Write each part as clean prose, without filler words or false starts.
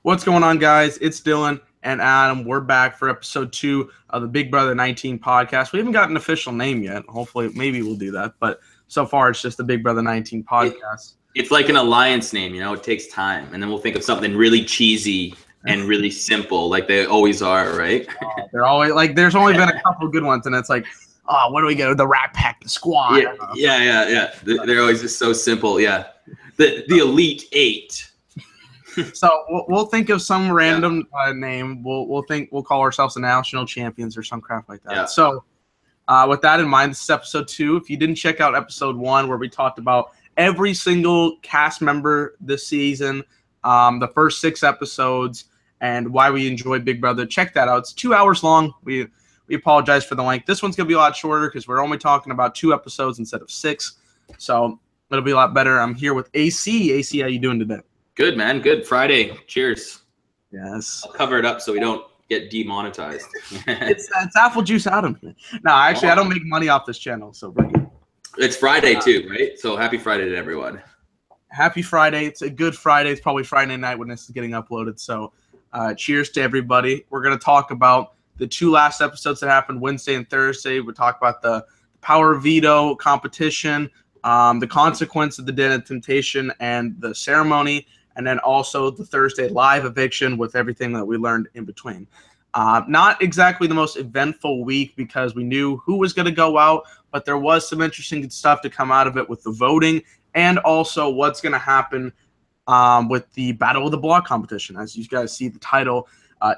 What's going on, guys? It's Dylan and Adam. We're back for episode 2 of the Big Brother 19 podcast. We haven't got an official name yet. Hopefully, maybe we'll do that. But so far, it's just the Big Brother 19 podcast. It's like an alliance name, it takes time. And then we'll think of something really cheesy and really simple, like they always are, right? They're always like, there's only been a couple good ones, and it's like, oh, what do we get? The Rat Pack, the Squad. Yeah. They're always just so simple. Yeah. The Elite Eight. So we'll think of some random name. We'll call ourselves the National Champions or some crap like that. Yeah. So with that in mind, this is episode 2. If you didn't check out episode 1 where we talked about every single cast member this season, the first 6 episodes, and why we enjoy Big Brother, check that out. It's 2 hours long. We apologize for the length. This one's gonna be a lot shorter because we're only talking about 2 episodes instead of 6. So it'll be a lot better. I'm here with AC. AC, how you doing today? Good, man. Good. Friday. Cheers. Yes. I'll cover it up so we don't get demonetized. it's apple juice Adam. No, actually, I don't make money off this channel, so we're good. It's Friday too, right? So happy Friday to everyone. Happy Friday. It's a good Friday. It's probably Friday night when this is getting uploaded. So cheers to everybody. We're going to talk about the 2 last episodes that happened Wednesday and Thursday. We'll talk about the Power of Veto competition, the consequence of the Den of Temptation, and the ceremony. And then also the Thursday live eviction with everything that we learned in between. Not exactly the most eventful week because we knew who was going to go out, but there was some interesting stuff to come out of it with the voting and also what's going to happen with the Battle of the Block competition. As you guys see, the title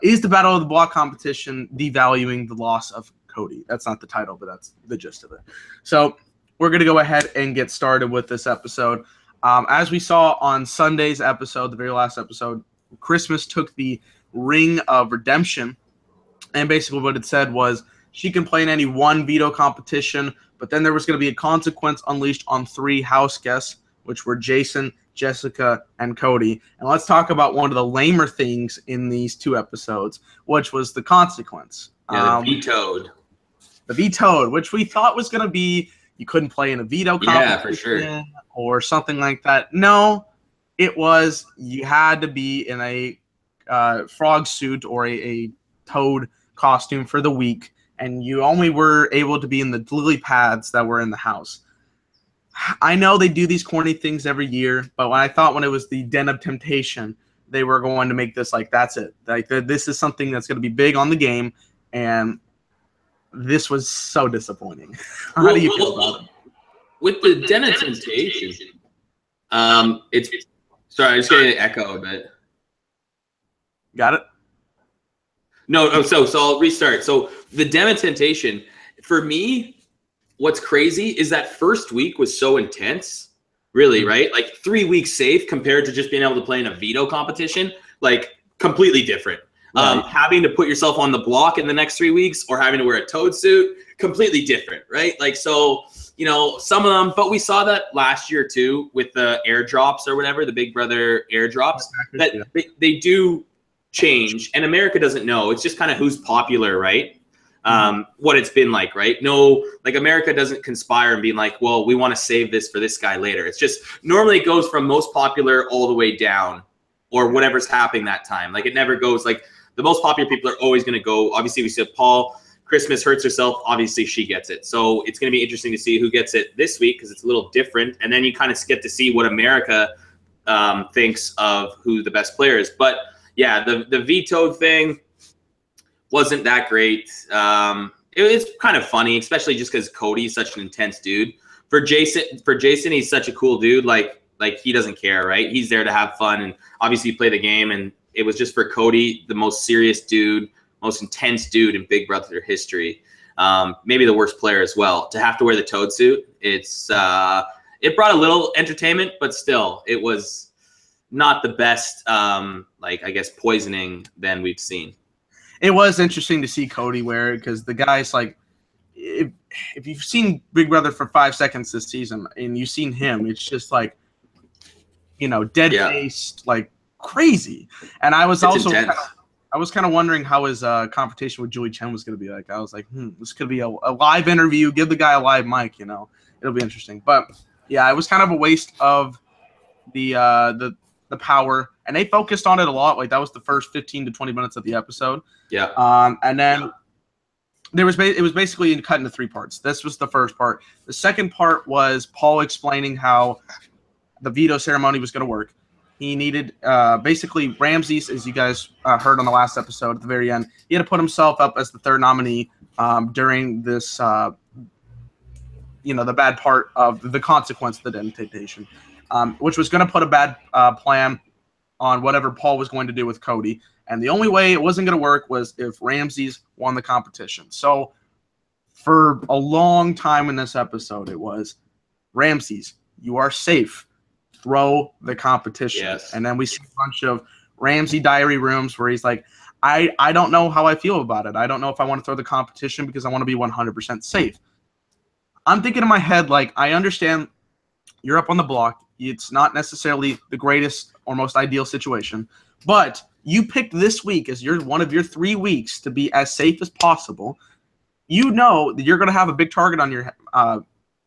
is the Battle of the Block competition devaluing the loss of Cody. That's not the title, but that's the gist of it. So we're going to go ahead and get started with this episode. As we saw on Sunday's episode, the very last episode, Christmas took the Ring of Redemption, and basically what it said was she can play in any one veto competition, but then there was going to be a consequence unleashed on 3 house guests, which were Jason, Jessica, and Cody. And let's talk about one of the lamer things in these 2 episodes, which was the consequence. Yeah, the vetoed. The vetoed, which we thought was going to be you couldn't play in a veto competition. Yeah, for sure. Or something like that. No, it was you had to be in a frog suit or a toad costume for the week, and you only were able to be in the lily pads that were in the house. I know they do these corny things every year, but when it was the Den of Temptation, they were going to make this like, that's it. Like this is something that's going to be big on the game, and this was so disappointing. How do you feel about it? With the Den of Temptation, it's sorry, I'm just getting an echo a bit. Got it? No, so I'll restart. So the Den of Temptation, for me, what's crazy is that first week was so intense, really, right? Like 3 weeks safe compared to just being able to play in a veto competition, like completely different. Right. Having to put yourself on the block in the next 3 weeks or having to wear a toad suit, completely different, right? Like, so, some of them, but we saw that last year too with the airdrops or whatever, the Big Brother airdrops, that they do change, and America doesn't know. It's just kind of who's popular, right? What it's been like, right? No, like America doesn't conspire and be like, well, we want to save this for this guy later. It's just normally it goes from most popular all the way down or whatever's happening that time. Like it never goes like the most popular people are always going to go. Obviously, we said Paul. Christmas hurts herself. Obviously, she gets it. So it's going to be interesting to see who gets it this week because it's a little different. And then you kind of get to see what America thinks of who the best player is. But yeah, the vetoed thing wasn't that great. It's kind of funny, especially just because Cody's such an intense dude. For Jason, he's such a cool dude. Like he doesn't care, right? He's there to have fun and obviously play the game. And it was just for Cody, the most serious dude, most intense dude in Big Brother history. Maybe the worst player as well. To have to wear the toad suit, it brought a little entertainment, but still, it was not the best, I guess, poisoning than we've seen. It was interesting to see Cody wear it because the guy's like, if you've seen Big Brother for 5 seconds this season and you've seen him, it's just like, dead-faced, like crazy. And I was kind of wondering how his confrontation with Julie Chen was going to be like. I was like, this could be a live interview. Give the guy a live mic, it'll be interesting. But yeah, it was kind of a waste of the the power, and they focused on it a lot. Like that was the first 15 to 20 minutes of the episode. Yeah. And then it was basically cut into 3 parts. This was the first part. The second part was Paul explaining how the veto ceremony was going to work. He needed basically Ramses, as you guys heard on the last episode at the very end, he had to put himself up as the 3rd nominee during this, the bad part of the consequence of the detentation, which was going to put a bad plan on whatever Paul was going to do with Cody. And the only way it wasn't going to work was if Ramses won the competition. So for a long time in this episode, it was Ramses, you are safe. Throw the competition. Yes. And then we see a bunch of Ramsey diary rooms where he's like, I don't know how I feel about it. I don't know if I want to throw the competition because I want to be 100% safe. I'm thinking in my head, like, I understand you're up on the block. It's not necessarily the greatest or most ideal situation, but you picked this week as one of your 3 weeks to be as safe as possible. You know that you're going to have a big target on your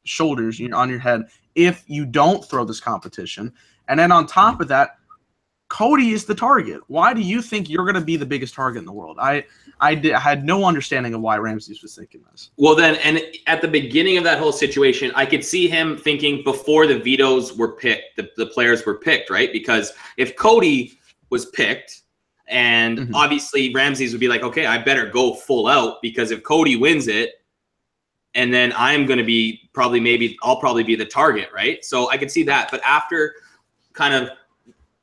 shoulders, on your head, if you don't throw this competition. And then on top of that, Cody is the target. Why do you think you're going to be the biggest target in the world? I had no understanding of why Ramses was thinking this. Well, then, and at the beginning of that whole situation, I could see him thinking before the vetoes were picked, the players were picked, right? Because if Cody was picked, and obviously Ramses would be like, okay, I better go full out, because if Cody wins it, and then I'm going to be I'll probably be the target, right? So I could see that. But after kind of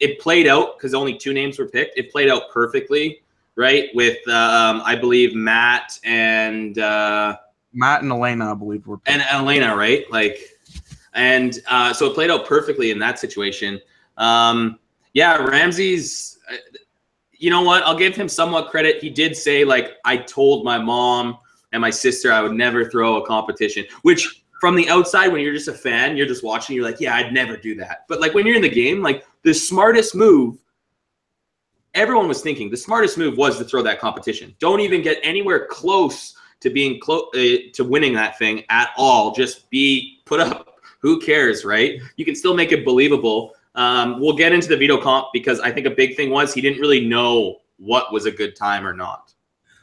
it played out, because only 2 names were picked, it played out perfectly, right? With, I believe, Matt and Elena, I believe, were picked. And Elena, right? So it played out perfectly in that situation. Ramses, you know what? I'll give him somewhat credit. He did say, like, I told my mom and my sister I would never throw a competition, which from the outside, when you're just a fan, you're just watching, you're like, yeah, I'd never do that. But like when you're in the game, like the smartest move, everyone was thinking the smartest move was to throw that competition. Don't even get anywhere close to being to winning that thing at all. Just put up. Who cares, right? You can still make it believable. We'll get into the veto comp, because I think a big thing was he didn't really know what was a good time or not.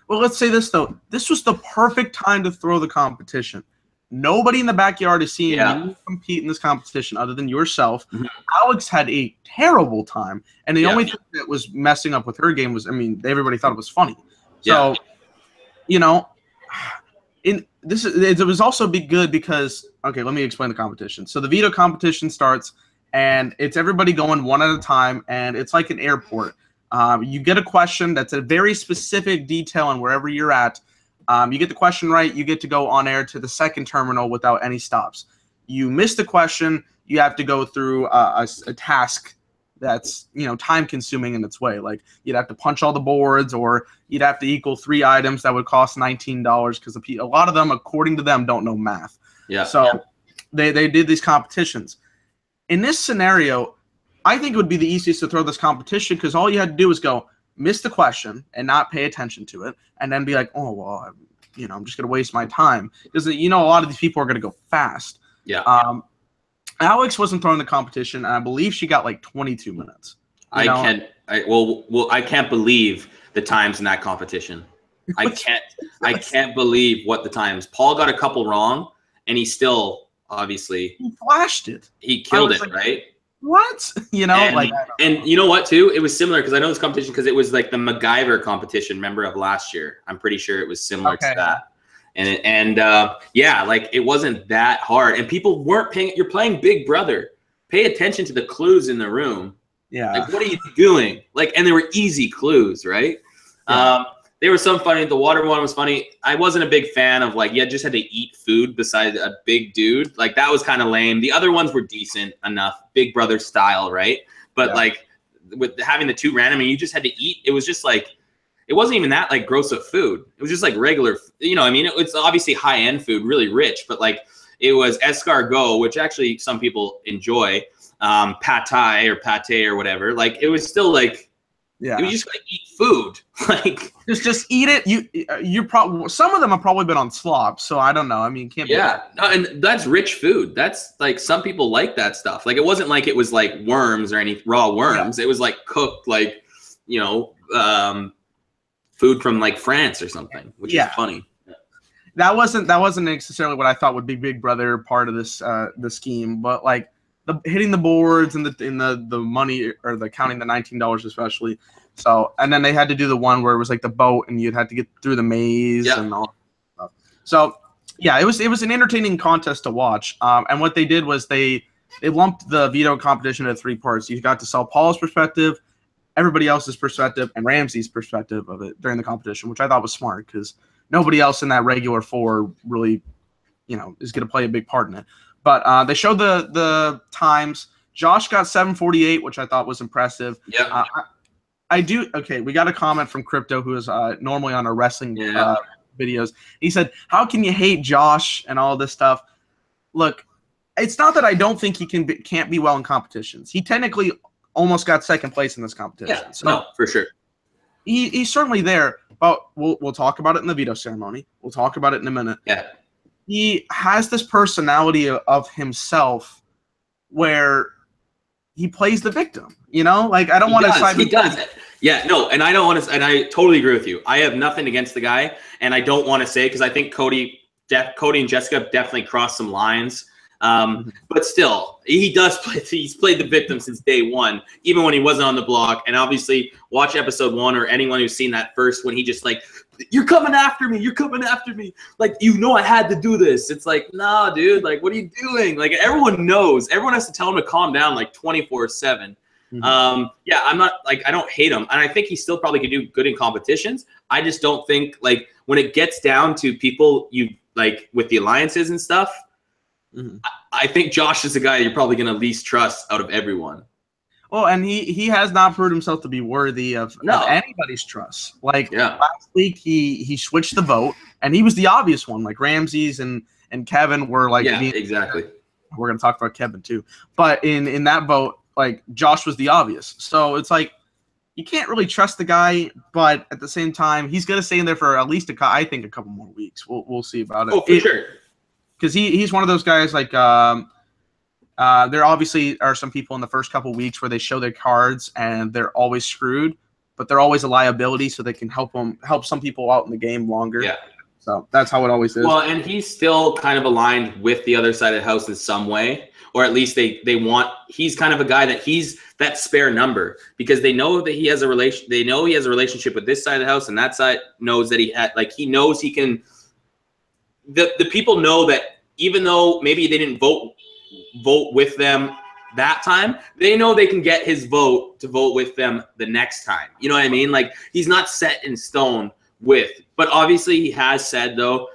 Well, let's say this, though. This was the perfect time to throw the competition. Nobody in the backyard is seeing you compete in this competition other than yourself. Alex had a terrible time, and the only thing that was messing up with her game was, everybody thought it was funny. So, it was also good because, okay, let me explain the competition. So the veto competition starts, and it's everybody going one at a time, and it's like an airport. You get a question that's a very specific detail on wherever you're at. You get the question right, you get to go on air to the second terminal without any stops. You miss the question, you have to go through a task that's time consuming in its way. Like you'd have to punch all the boards, or you'd have to equal 3 items that would cost $19, because a lot of them, according to them, don't know math. So they did these competitions. In this scenario, I think it would be the easiest to throw this competition, because all you had to do was go miss the question and not pay attention to it, and then be like, oh, well, I'm just going to waste my time. Because, a lot of these people are going to go fast. Alex wasn't throwing the competition, and I believe she got like 22 minutes. I can't believe the times in that competition. I can't believe what the times. Paul got a couple wrong, and he still, obviously, he flashed it. He killed it, right? What? And you know what, too? It was similar, because I know this competition, because it was like the MacGyver competition, remember, of last year. I'm pretty sure it was similar to that. And it wasn't that hard. And people weren't paying. You're playing Big Brother. Pay attention to the clues in the room. Like, what are you doing? And they were easy clues, right? There was some funny. The water one was funny. I wasn't a big fan of just had to eat food beside a big dude. Like that was kind of lame. The other ones were decent enough, Big Brother style, right? But with having the 2 random, and you just had to eat. It was just it wasn't even that gross of food. It was just regular. It's obviously high end food, really rich, but it was escargot, which actually some people enjoy. Pad thai or pate or whatever. It was still Yeah. You just gotta eat food. Like just eat it. You're probably some of them have probably been on slop, so I don't know. I mean, it can't be. Yeah, no, and that's rich food. That's like some people like that stuff. Like it wasn't like it was like worms or any raw worms. It was like cooked like, you know, food from like France or something, which is funny. That wasn't necessarily what I thought would be Big Brother part of this the scheme, but like the hitting the boards and the money or the counting the $19 especially. So and then they had to do the one where it was like the boat and you'd have to get through the maze and all that stuff. So yeah, it was an entertaining contest to watch. And what they did was they lumped the veto competition into 3 parts. You got to sell Paul's perspective, everybody else's perspective, and Ramsey's perspective of it during the competition, which I thought was smart because nobody else in that regular 4 really, is going to play a big part in it. But they showed the times. Josh got 7:48, which I thought was impressive. Yeah. I do. Okay, we got a comment from Crypto, who is normally on our wrestling videos. He said, "How can you hate Josh and all this stuff?" Look, it's not that I don't think he can't be well in competitions. He technically almost got 2nd place in this competition. Yeah, so, no, for sure. He's certainly there, but we'll talk about it in the veto ceremony. We'll talk about it in a minute. Yeah. He has this personality of himself where he plays the victim, Like I don't want to side. He does. Yeah, no, and I don't want to. And I totally agree with you. I have nothing against the guy, and I don't want to say because I think Cody and Jessica definitely crossed some lines. But still, he does play. He's played the victim since day 1, even when he wasn't on the block. And obviously, watch episode 1 or anyone who's seen that first when he just like, "You're coming after me. You're coming after me." Like, I had to do this. It's like, nah, dude. Like, what are you doing? Like, everyone knows. Everyone has to tell him to calm down like 24/7. Yeah, I'm not like I don't hate him, and I think he still probably could do good in competitions. I just don't think like when it gets down to people you like with the alliances and stuff. I think Josh is the guy you're probably going to least trust out of everyone. Well, and he has not proved himself to be worthy of anybody's trust. Like last week, he switched the vote, and he was the obvious one. Like Ramsey's and Kevin were like, exactly. We're going to talk about Kevin too, but in that vote, like Josh was the obvious. So it's like you can't really trust the guy, but at the same time, he's going to stay in there for at least I think a couple more weeks. We'll see about it. Oh, for sure. Because he's one of those guys like there obviously are some people in the first couple weeks where they show their cards and they're always screwed, but they're always a liability, so they can help some people out in the game longer. Yeah. So that's how it always is. Well, and he's still kind of aligned with the other side of the house in some way, or at least they want. He's kind of a guy that he's that spare number because they know that he has a relation. They know he has a relationship with this side of the house, and that side knows that he knows he can. The people know that even though maybe they didn't vote with them that time, they know they can get his vote to vote with them the next time. You know what I mean? Like he's not set in stone but obviously he has said though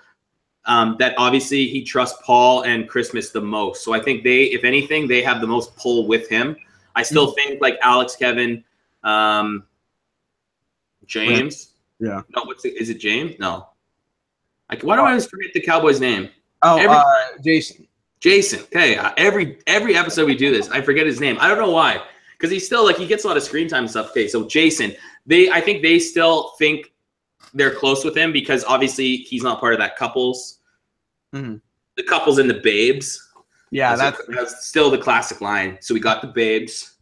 that obviously he trusts Paul and Christmas the most. So I think if anything, they have the most pull with him. I still think like Alex, Kevin, James. Yeah. No, is it James? No. Why do I always forget the Cowboy's name? Oh, Jason. Jason. Okay. Every episode we do this, I forget his name. I don't know why. Because he's still he gets a lot of screen time and stuff. Okay, so Jason. I think they still think they're close with him because obviously he's not part of that couples. The couples and the babes. Yeah, that's still the classic line. So we got the babes,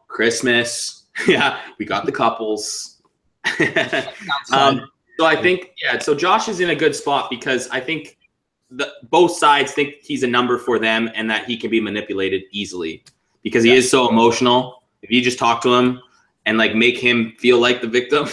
Christmas. Yeah, we got the couples. So I think, so Josh is in a good spot because I think both sides think he's a number for them and that he can be manipulated easily because he is so emotional. If you just talk to him and make him feel like the victim,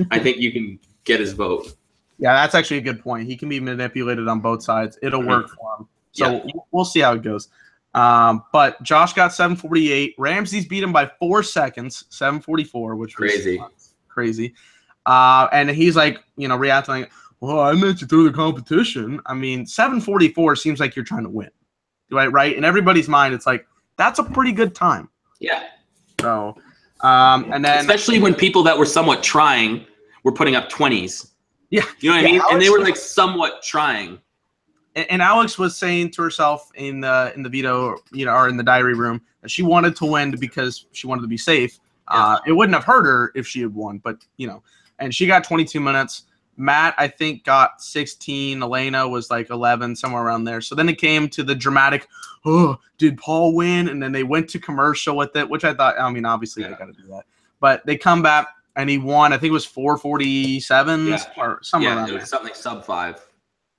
I think you can get his vote. Yeah, that's actually a good point. He can be manipulated on both sides. It'll work for him. So we'll see how it goes. But Josh got 7:48. Ramsey's beat him by 4 seconds, 7:44, which was crazy. And he's reacting like, well, I meant you through the competition. I mean, 7:44 seems like you're trying to win, right? In everybody's mind, it's like, that's a pretty good time. Yeah. So, and then. Especially when people that were somewhat trying were putting up 20s. Yeah. You know what I mean? Alex, and they were somewhat trying. And Alex was saying to herself in the veto, or in the diary room that she wanted to win because she wanted to be safe. It wouldn't have hurt her if she had won, but and she got 22 minutes. Matt, I think, got 16. Elena was like 11, somewhere around there. So then it came to the dramatic, oh, did Paul win? And then they went to commercial with it, which I thought, obviously they got to do that. But they come back and he won. I think it was 447 or somewhere around there. It was something sub 5.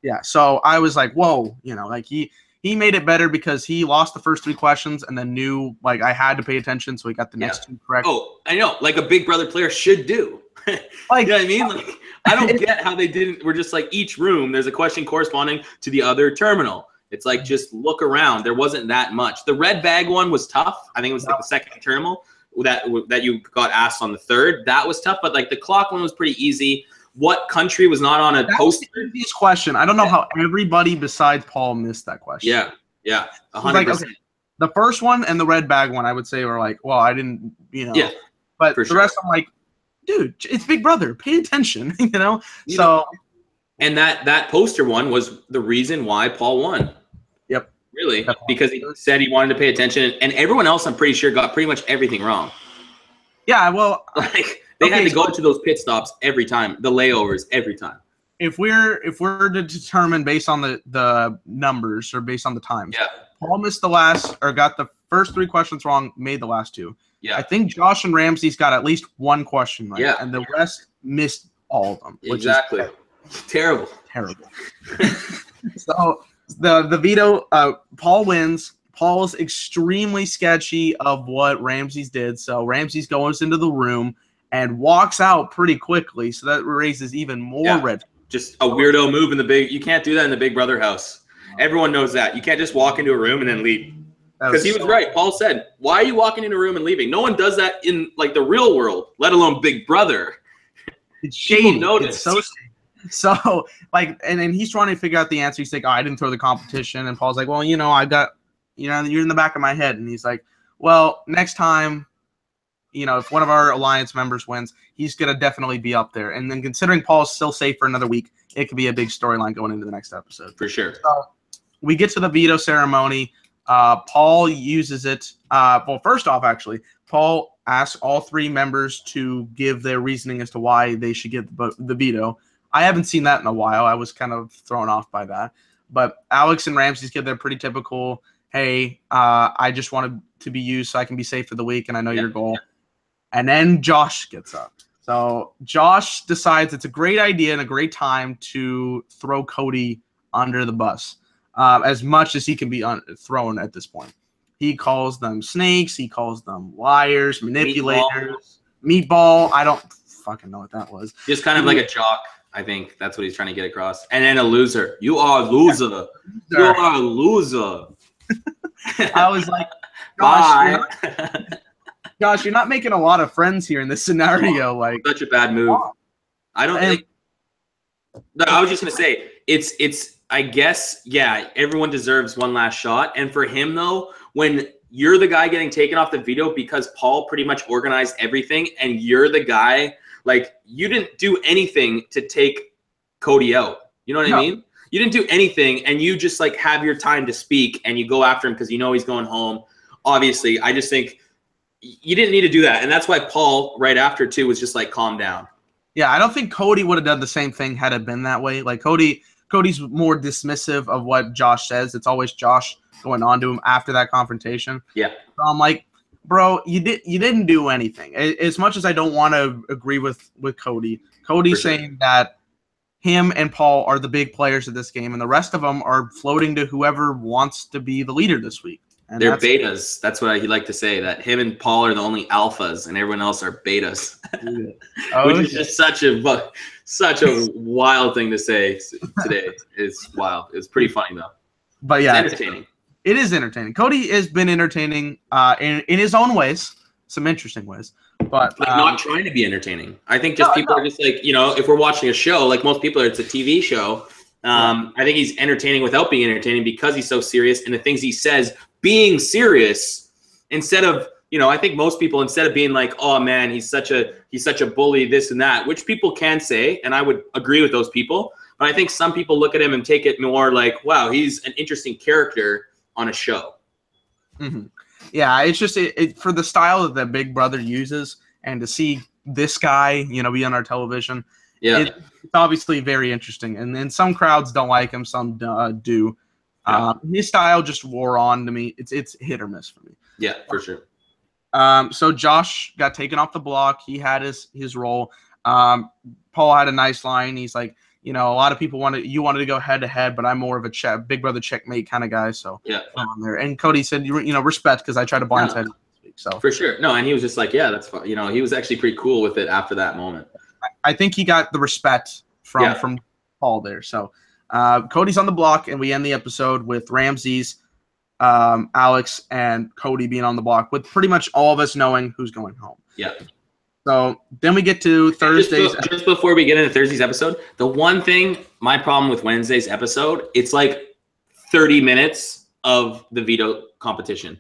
Yeah, so I was like, whoa, like he made it better because he lost the first 3 questions and then knew like I had to pay attention, so he got the next 2 correct. Oh, I know, like a Big Brother player should do. Like, you know what I mean? Like, I don't get how they didn't. We're just like each room, there's a question corresponding to the other terminal. It's like just look around. There wasn't that much. The red bag one was tough. I think it was like the second terminal that you got asked on the third. That was tough, but like the clock one was pretty easy. What country was not on a poster? This question. I don't know how everybody besides Paul missed that question. Yeah, 100%. Like, okay, the first one and the red bag one, I would say, were like, well, I didn't, Yeah, but the rest, I'm like, dude, it's Big Brother. Pay attention, And that poster one was the reason why Paul won. Yep. Really, because he said he wanted to pay attention, and everyone else, I'm pretty sure, got pretty much everything wrong. Yeah, well, like they had to go to those pit stops every time, the layovers every time. If we're to determine based on the numbers or based on the times, Paul missed got the first 3 questions wrong, made the last 2. Yeah, I think Josh and Ramsey's got at least 1 question right, and the rest missed all of them. Which exactly. Is terrible. So the veto, Paul wins. Paul's extremely sketchy of what Ramsey's did. So Ramsey's goes into the room and walks out pretty quickly. So that raises even more red. Just a weirdo move in the big. You can't do that in the Big Brother house. Everyone knows that. You can't just walk into a room and then leave. Because he was right. Paul said, "Why are you walking into a room and leaving?" No one does that in like the real world, let alone Big Brother. It's shady. It's so shady. So like, and then he's trying to figure out the answer. He's like, "Oh, I didn't throw the competition." And Paul's like, "Well, I got, you're in the back of my head." And he's like, "Well, next time, if one of our alliance members wins, he's gonna definitely be up there." And then considering Paul's still safe for another week, it could be a big storyline going into the next episode for sure. So we get to the veto ceremony. Paul uses it. Well, first off, actually, Paul asks all 3 members to give their reasoning as to why they should get the veto. I haven't seen that in a while. I was kind of thrown off by that. But Alex and Ramsey's give their pretty typical, hey, I just wanted to be used so I can be safe for the week, and I know your goal. And then Josh gets up. So Josh decides it's a great idea and a great time to throw Cody under the bus. As much as he can be thrown at this point. He calls them snakes. He calls them liars, manipulators, meatball. I don't fucking know what that was. Just kind of like a jock. I think that's what he's trying to get across. And then a loser. You are a loser. You are a loser. I was like, Josh, you're not making a lot of friends here in this scenario. Like, such a bad move. I don't think. No, I was just gonna say it's. I guess, everyone deserves one last shot. And for him, though, when you're the guy getting taken off the veto because Paul pretty much organized everything and you're the guy, like, you didn't do anything to take Cody out. You know what I mean? You didn't do anything, and you just, like, have your time to speak, and you go after him because he's going home. Obviously, I just think you didn't need to do that. And that's why Paul, right after, too, was just like, calm down. Yeah, I don't think Cody would have done the same thing had it been that way. Like, Cody's more dismissive of what Josh says. It's always Josh going on to him after that confrontation. Yeah. So I'm like, bro, you didn't do anything. As much as I don't want to agree with Cody, Cody's saying that him and Paul are the big players of this game, and the rest of them are floating to whoever wants to be the leader this week. And they're betas. That's what he liked to say, that him and Paul are the only alphas and everyone else are betas. Which is just such a wild thing to say today. It's wild. It's pretty funny, though. But yeah, it's entertaining. It is entertaining. Cody has been entertaining in his own ways, some interesting ways. But like not trying to be entertaining. I think just people are just like, if we're watching a show, like most people, it's a TV show. I think he's entertaining without being entertaining because he's so serious, and the things he says being serious instead of, I think most people, instead of being like, oh man, he's such a bully, this and that, which people can say, and I would agree with those people. But I think some people look at him and take it more like, wow, he's an interesting character on a show. Mm-hmm. Yeah, it's just for the style that Big Brother uses, and to see this guy, be on our television, it's obviously very interesting. And then some crowds don't like him, some do. Yeah. His style just wore on to me. It's hit or miss for me. Yeah, for sure. So Josh got taken off the block. He had his role. Paul had a nice line. He's like, a lot of people wanted to go head to head, but I'm more of a Big Brother checkmate kind of guy. So yeah, on there. And Cody said, respect, because I tried to blindside him this week. So for sure, no, and he was just like, yeah, that's fine. He was actually pretty cool with it after that moment. I think he got the respect from Paul there. So Cody's on the block, and we end the episode with Ramses, Alex, and Cody being on the block, with pretty much all of us knowing who's going home. Yeah. So then we get to Thursday's. Just before we get into Thursday's episode, the one thing, my problem with Wednesday's episode, it's like 30 minutes of the veto competition.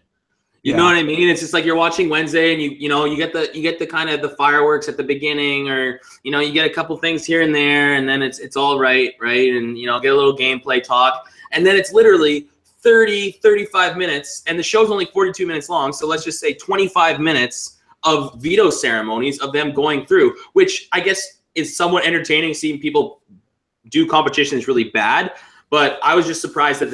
You know what I mean? It's just like you're watching Wednesday, and you get the kind of the fireworks at the beginning, or you get a couple things here and there, and then it's all right, and get a little gameplay talk, and then it's literally 35 minutes, and the show's only 42 minutes long, so let's just say 25 minutes of veto ceremonies of them going through, which I guess is somewhat entertaining, seeing people do competitions really bad. But I was just surprised that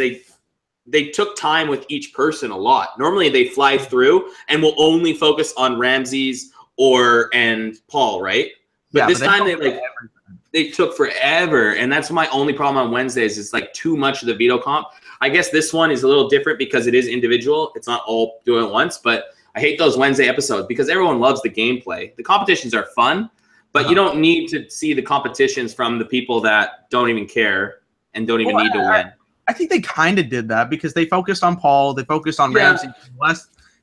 they took time with each person a lot. Normally they fly through and will only focus on Ramses and Paul, right? But this time they took forever, and that's my only problem on Wednesdays. It's like too much of the veto comp. I guess this one is a little different because it is individual. It's not all doing at once, but I hate those Wednesday episodes because everyone loves the gameplay. The competitions are fun, but you don't need to see the competitions from the people that don't even care and don't even need to win. I think they kind of did that because they focused on Paul, they focused on Ramsey.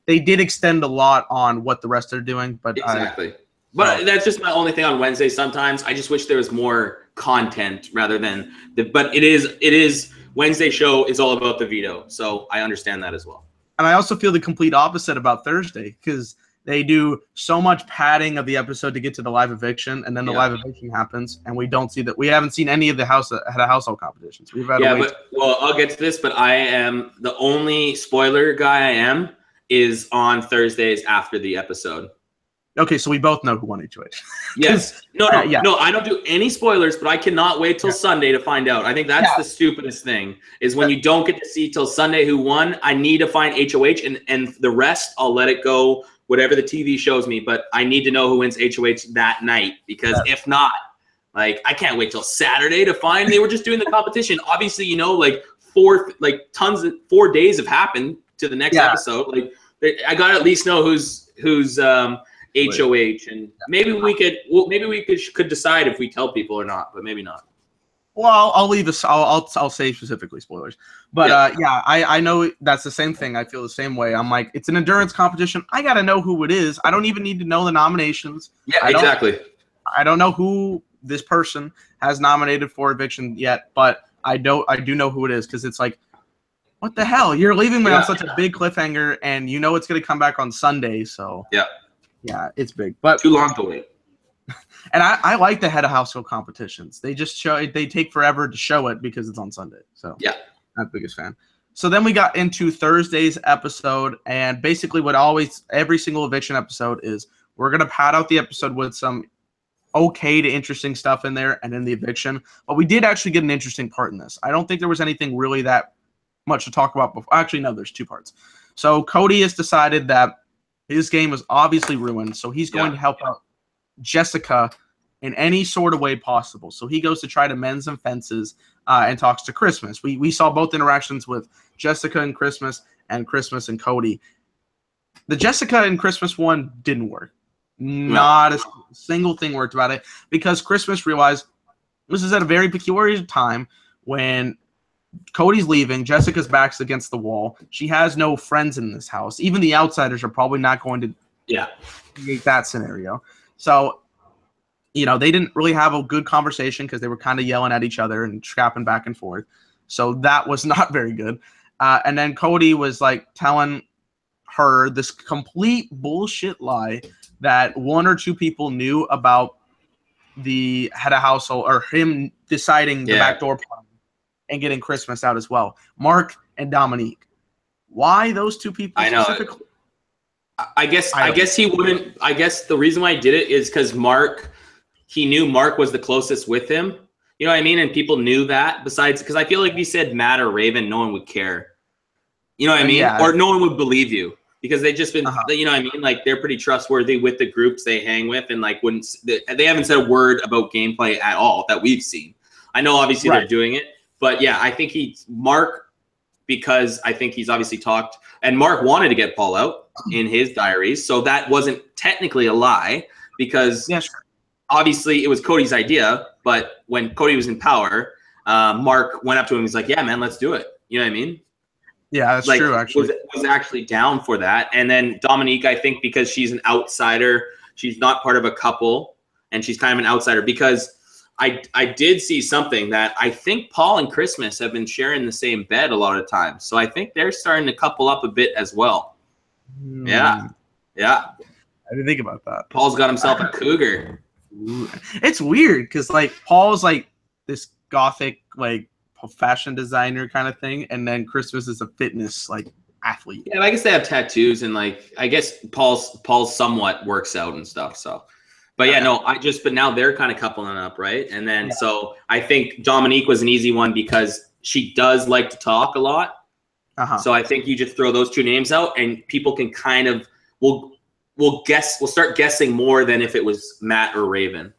They did extend a lot on what the rest are doing, but exactly. But that's just my only thing on Wednesday. Sometimes I just wish there was more content rather than but it is Wednesday show is all about the veto, so I understand that as well. And I also feel the complete opposite about Thursday, because they do so much padding of the episode to get to the live eviction, and then the live eviction happens, and we don't see that. We haven't seen any of the household competitions. We've had I'll get to this, but I am the only spoiler guy is on Thursdays after the episode. Okay, so we both know who won HOH. Yes. No, I don't do any spoilers, but I cannot wait till Sunday to find out. I think that's the stupidest thing, is when you don't get to see till Sunday who won. I need to find HOH, and the rest, I'll let it go, whatever the TV shows me, but I need to know who wins HOH that night, because if not, I can't wait till Saturday to find. They were just doing the competition. Obviously, 4 days have happened to the next episode. I got to at least know who's HOH, and maybe we could decide if we tell people or not, but maybe not. Well, I'll leave this. I'll say specifically spoilers, but I know that's the same thing. I feel the same way. I'm like, it's an endurance competition. I gotta know who it is. I don't even need to know the nominations. Yeah, exactly. I don't know who this person has nominated for eviction yet, but I do know who it is, because it's like, what the hell? You're leaving me on such a big cliffhanger, and it's gonna come back on Sunday. So yeah, it's big, but too long to wait. And I like the head of household competitions. They just they take forever to show it because it's on Sunday. So I'm the biggest fan. So then we got into Thursday's episode, and basically every single eviction episode is, we're gonna pad out the episode with some okay to interesting stuff in there, and then the eviction. But we did actually get an interesting part in this. I don't think there was anything really that much to talk about before. Actually, no, there's two parts. So Cody has decided that his game was obviously ruined, so he's going to help out Jessica in any sort of way possible. So he goes to try to mend some fences and talks to Christmas. We saw both interactions with Jessica and Christmas and Cody. The Jessica and Christmas one didn't work. Not a single thing worked about it, because Christmas realized this is at a very peculiar time when Cody's leaving. Jessica's back's against the wall. She has no friends in this house. Even the outsiders are probably not going to create that scenario. So, they didn't really have a good conversation because they were kind of yelling at each other and scrapping back and forth. So that was not very good. And then Cody was telling her this complete bullshit lie that one or two people knew about the head of household, or him deciding the backdoor plan and getting Christmas out as well. Mark and Dominique. Why those two people specifically? I guess he wouldn't. I guess the reason why he did it is because he knew Mark was the closest with him. You know what I mean? And people knew that. Besides, because I feel like if you said Matt or Raven, no one would care. You know what I mean? Yeah. Or no one would believe you because they've just been, you know what I mean? Like they're pretty trustworthy with the groups they hang with, and like they haven't said a word about gameplay at all that we've seen. I know obviously they're doing it, but yeah, I think Mark, because I think he's obviously talked, and Mark wanted to get Paul out in his diaries, so that wasn't technically a lie because obviously it was Cody's idea. But when Cody was in power, Mark went up to him. He's like, "Yeah, man, let's do it." You know what I mean? Yeah, that's true. Actually, was actually down for that. And then Dominique, I think, because she's an outsider, she's not part of a couple, and she's kind of an outsider. Because I did see something that I think Paul and Christmas have been sharing the same bed a lot of times, so I think they're starting to couple up a bit as well. Yeah. I didn't think about that. Paul's got himself a cougar. It's weird because like Paul's like this gothic like fashion designer kind of thing, and then Christmas is a fitness like athlete. Yeah, I guess they have tattoos, and like I guess Paul's somewhat works out and stuff. So, but yeah, no, but now they're kind of coupling up, right? And then so I think Dominique was an easy one because she does like to talk a lot. So I think you just throw those two names out, and people can kind of we'll start guessing more than if it was Matt or Raven.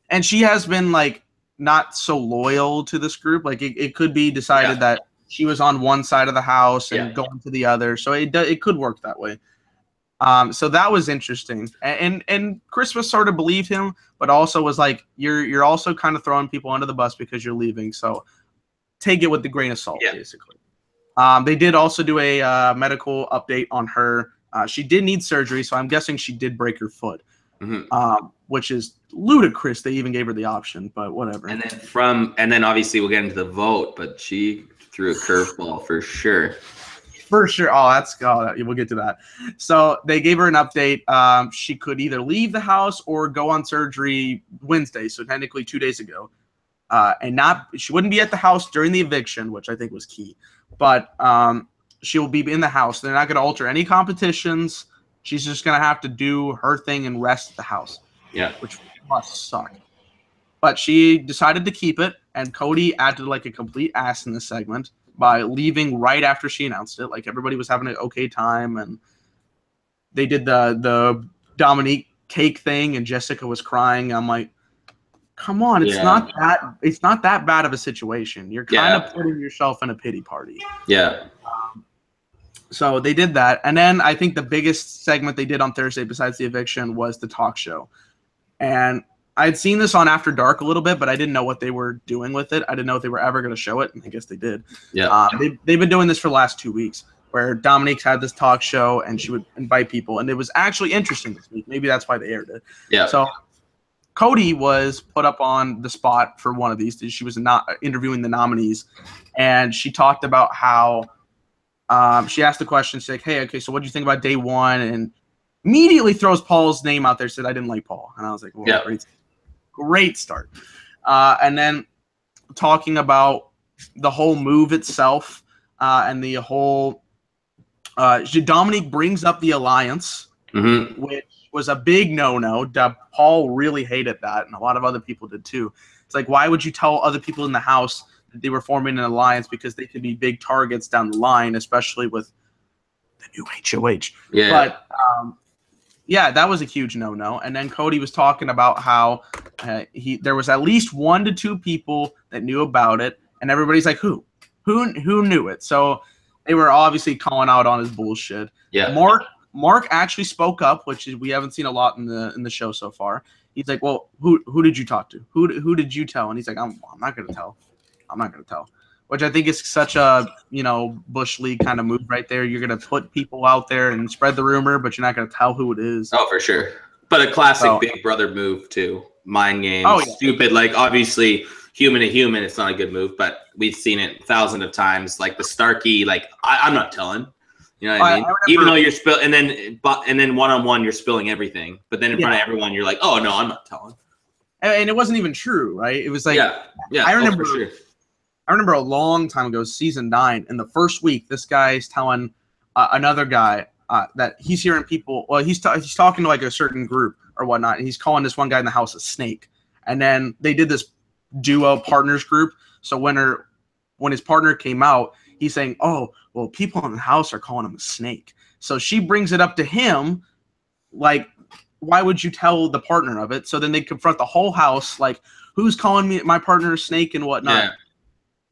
And she has been like not so loyal to this group. Like it could be decided that she was on one side of the house and going to the other. So it could work that way. So that was interesting. And Christmas sort of believed him, but also was like, you're also kind of throwing people under the bus because you're leaving. So take it with a grain of salt, basically. They did also do a medical update on her. She did need surgery, so I'm guessing she did break her foot. Which is ludicrous. They even gave her the option, but whatever. And then obviously we'll get into the vote, but she threw a curveball for sure. For sure. We'll get to that. So they gave her an update. She could either leave the house or go on surgery Wednesday, so technically 2 days ago. She wouldn't be at the house during the eviction, which I think was key. But she will be in the house. They're not going to alter any competitions. She's just going to have to do her thing and rest at the house. Yeah. Which must suck. But she decided to keep it, and Cody acted like a complete ass in this segment by leaving right after she announced it. Like, everybody was having an okay time, and they did the Dominique cake thing, and Jessica was crying. I'm like, come on, it's not that bad of a situation. You're kind of putting yourself in a pity party. Yeah. So they did that. And then I think the biggest segment they did on Thursday besides the eviction was the talk show. And I had seen this on After Dark a little bit, but I didn't know what they were doing with it. I didn't know if they were ever going to show it, and I guess they did. Yeah. They've been doing this for the last 2 weeks, where Dominique's had this talk show, and she would invite people, and it was actually interesting this week. Maybe that's why they aired it. Yeah. So Cody was put up on the spot for one of these. She was not interviewing the nominees, and she talked about how she asked the question, she's like, hey, okay, so what do you think about day one? And immediately throws Paul's name out there, said, I didn't like Paul. And I was like, well, great start. And then talking about the whole move itself and the whole Dominique brings up the alliance, which was a big no-no. Paul really hated that, and a lot of other people did too. It's like, why would you tell other people in the house that they were forming an alliance, because they could be big targets down the line, especially with the new HOH. Yeah. But that was a huge no-no. And then Cody was talking about how there was at least 1 to 2 people that knew about it, and everybody's like, who knew it? So they were obviously calling out on his bullshit. Yeah. Mark actually spoke up, which we haven't seen a lot in the show so far. He's like, well, who did you talk to? Who did you tell? And he's like, I'm not going to tell. I'm not going to tell. Which I think is such a, Bush League kind of move right there. You're going to put people out there and spread the rumor, but you're not going to tell who it is. Oh, for sure. But a classic Big Brother move, too. Mind games. Oh, yeah. Stupid. Like, obviously, human to human, it's not a good move, but we've seen it thousands of times. Like, the Starkey, like, I'm not telling. You know what I mean? Even though you're and then one-on-one, you're spilling everything. But then in front of everyone, you're like, oh, no, I'm not telling. And it wasn't even true, right? It was like, I remember. For sure. I remember a long time ago, season 9, in the first week, this guy's telling another guy, that he's hearing people. Well, he's talking to like a certain group or whatnot, and he's calling this one guy in the house a snake. And then they did this duo partners group. So when his partner came out, he's saying, "Oh, well, people in the house are calling him a snake." So she brings it up to him, like, why would you tell the partner of it? So then they confront the whole house, like, who's calling my partner a snake and whatnot. Yeah.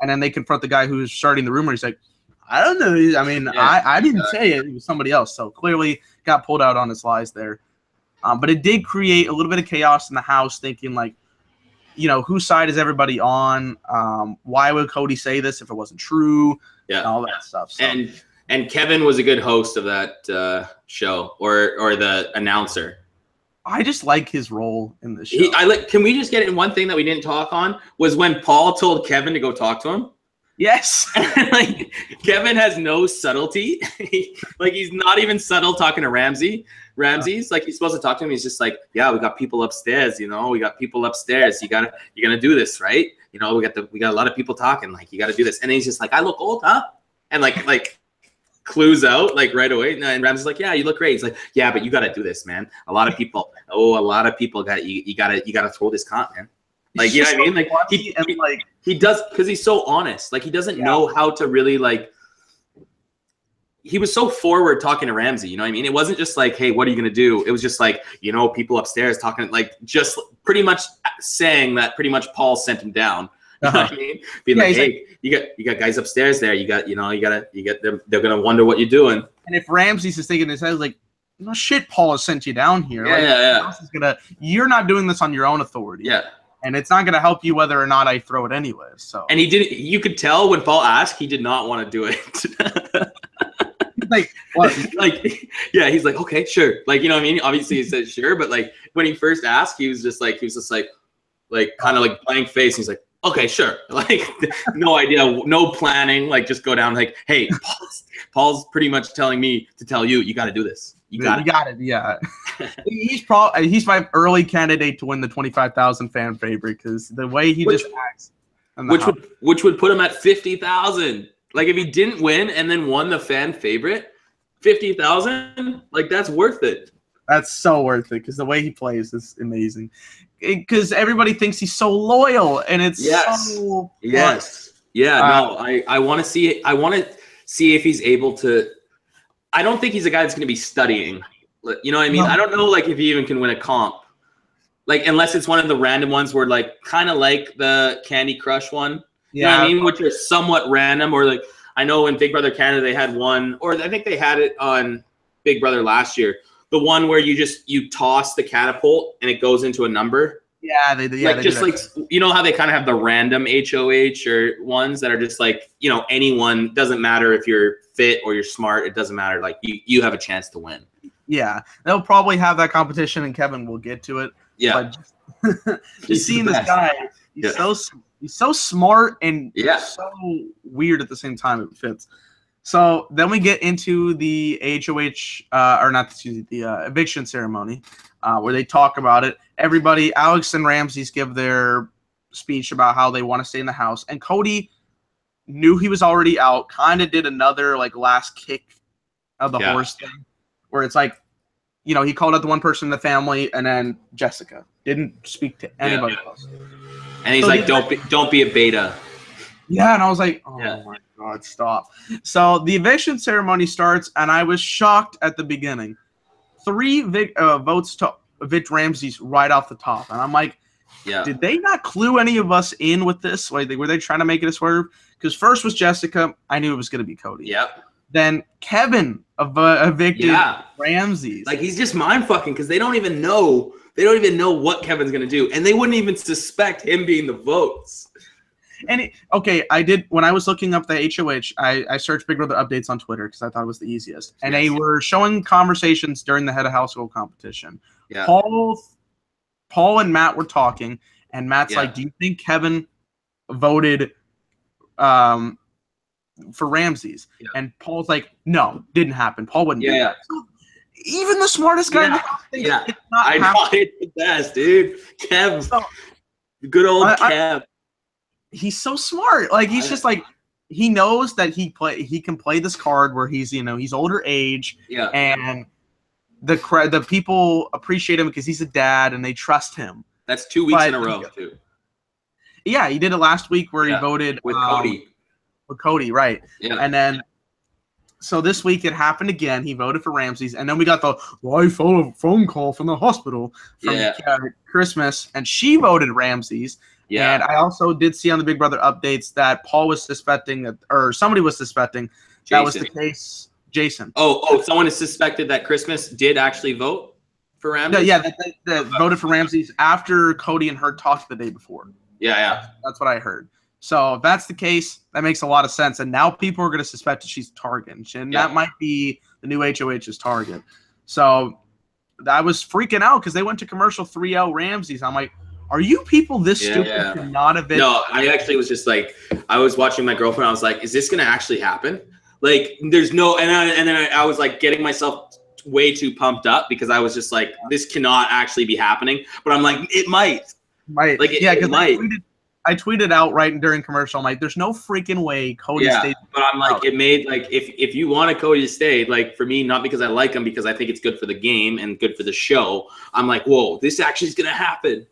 And then they confront the guy who's starting the rumor. He's like, I don't know. I mean, I didn't say it. It was somebody else. So clearly got pulled out on his lies there. But it did create a little bit of chaos in the house, thinking like, whose side is everybody on? Why would Cody say this if it wasn't true? Yeah, and all that stuff. So. And Kevin was a good host of that show, or the announcer. I just like his role in the show. Can we just get in one thing that we didn't talk on was when Paul told Kevin to go talk to him. Yes. Like Kevin has no subtlety. He's not even subtle talking to Ramsey's like he's supposed to talk to him. He's just like, yeah, we got people upstairs, we got people upstairs. You're gonna do this, right? We got a lot of people talking, like you gotta do this. And then he's just like, I look old, huh? And like clues out like right away. And Ramsey's like, yeah, you look great. He's like, yeah, but you gotta do this, man. A lot of people got you gotta throw this comp, man. Like, you know what I mean? Like he does, because he's so honest. Like he doesn't know how to really he was so forward talking to Ramsey, you know what I mean? It wasn't just like, hey, what are you gonna do? It was just like, people upstairs talking, like just pretty much saying that pretty much Paul sent him down. You know what I mean? Being like, hey, you got guys upstairs there. You got them. They're gonna wonder what you're doing. And if Ramsey's is thinking in his head, like, no shit, Paul has sent you down here. You're not doing this on your own authority. Yeah. And it's not gonna help you whether or not I throw it anyway. So. And he didn't. You could tell when Paul asked, he did not want to do it. Like, what? He's like, okay, sure. Like, you know what I mean? Obviously he said sure, but like when he first asked, he was just like kind of like blank face. He's like, okay, sure. Like no idea, no planning, like just go down like, hey, Paul's pretty much telling me to tell you, you got to do this. You got it. Yeah. He's my early candidate to win the 25,000 fan favorite because the way he just acts. Which would put him at 50,000. Like if he didn't win and then won the fan favorite, 50,000, like that's worth it. That's so worth it because the way he plays is amazing. Because everybody thinks he's so loyal, and it's so yes. Yeah, no, I want to see it. I want to see if he's able to. I don't think he's a guy that's going to be studying. You know what I mean? No. I don't know, like if he even can win a comp. Like unless it's one of the random ones where like kind of like the Candy Crush one. You know what I mean? Which are somewhat random, or like I know in Big Brother Canada they had one, or I think they had it on Big Brother last year. The one where you toss the catapult and it goes into a number. Yeah, they do. Yeah, like just like how they kind of have the random HOH or ones that are just like anyone, doesn't matter if you're fit or you're smart, it doesn't matter. Like you have a chance to win. Yeah, they'll probably have that competition, and Kevin will get to it. Yeah, but just seeing this guy, he's so smart and so weird at the same time. It fits. So then we get into the HOH, the eviction ceremony, where they talk about it. Everybody, Alex and Ramsey's give their speech about how they want to stay in the house. And Cody knew he was already out, kind of did another like last kick of the horse thing, where it's like, he called out the one person in the family, and then Jessica didn't speak to anybody else. And he's like, don't be a beta. Yeah, and I was like, oh my God, stop. So the eviction ceremony starts, and I was shocked at the beginning. 3 votes to evict Ramsey's right off the top. And I'm like, did they not clue any of us in with this? Like, were they trying to make it a swerve? Because first was Jessica. I knew it was going to be Cody. Yep. Then Kevin evicted Ramsey's. Like, he's just mind-fucking because they don't even know. They don't even know what Kevin's going to do. And they wouldn't even suspect him being the votes. And I did when I was looking up the HOH, I searched Big Brother updates on Twitter because I thought it was the easiest. And they were showing conversations during the head of household competition. Yeah. Paul and Matt were talking, and Matt's like, "Do you think Kevin voted for Ramsey's?" Yeah. And Paul's like, "No, didn't happen. Paul wouldn't do that." So even the smartest guy in the house thinks it's not happening. I know it's the best, dude. Kev, good old Kev. He's so smart. Like he's just like he knows that he can play this card where he's he's older age, and the people appreciate him because he's a dad and they trust him. That's 2 weeks in a row too. Yeah, he did it last week where he voted with Cody. With Cody, right? Yeah, and then. So this week it happened again. He voted for Ramsey's, and then we got the live phone call from the hospital from Christmas, and she voted Ramsey's. Yeah. And I also did see on the Big Brother updates that Paul was suspecting that, or somebody was suspecting that was the case. Jason. Oh, someone has suspected that Christmas did actually vote for Ramsey's? Yeah, that voted for Ramsey's after Cody and her talked the day before. Yeah. That's what I heard. So if that's the case, that makes a lot of sense. And now people are going to suspect that she's a target. And that might be the new HOH's target. So I was freaking out because they went to commercial 3-0 Ramsey's. I'm like, are you people this stupid to not evict? No, I actually was just like, I was watching my girlfriend. I was like, is this going to actually happen? Like, there's no – and then I was like getting myself way too pumped up because I was just like, this cannot actually be happening. But I'm like, it might. Might. Like, it might. I tweeted out right during commercial. I'm like, there's no freaking way Cody stays. But I'm like, it made like if you want Cody to stay, like for me, not because I like him, because I think it's good for the game and good for the show. I'm like, whoa, this actually is gonna happen.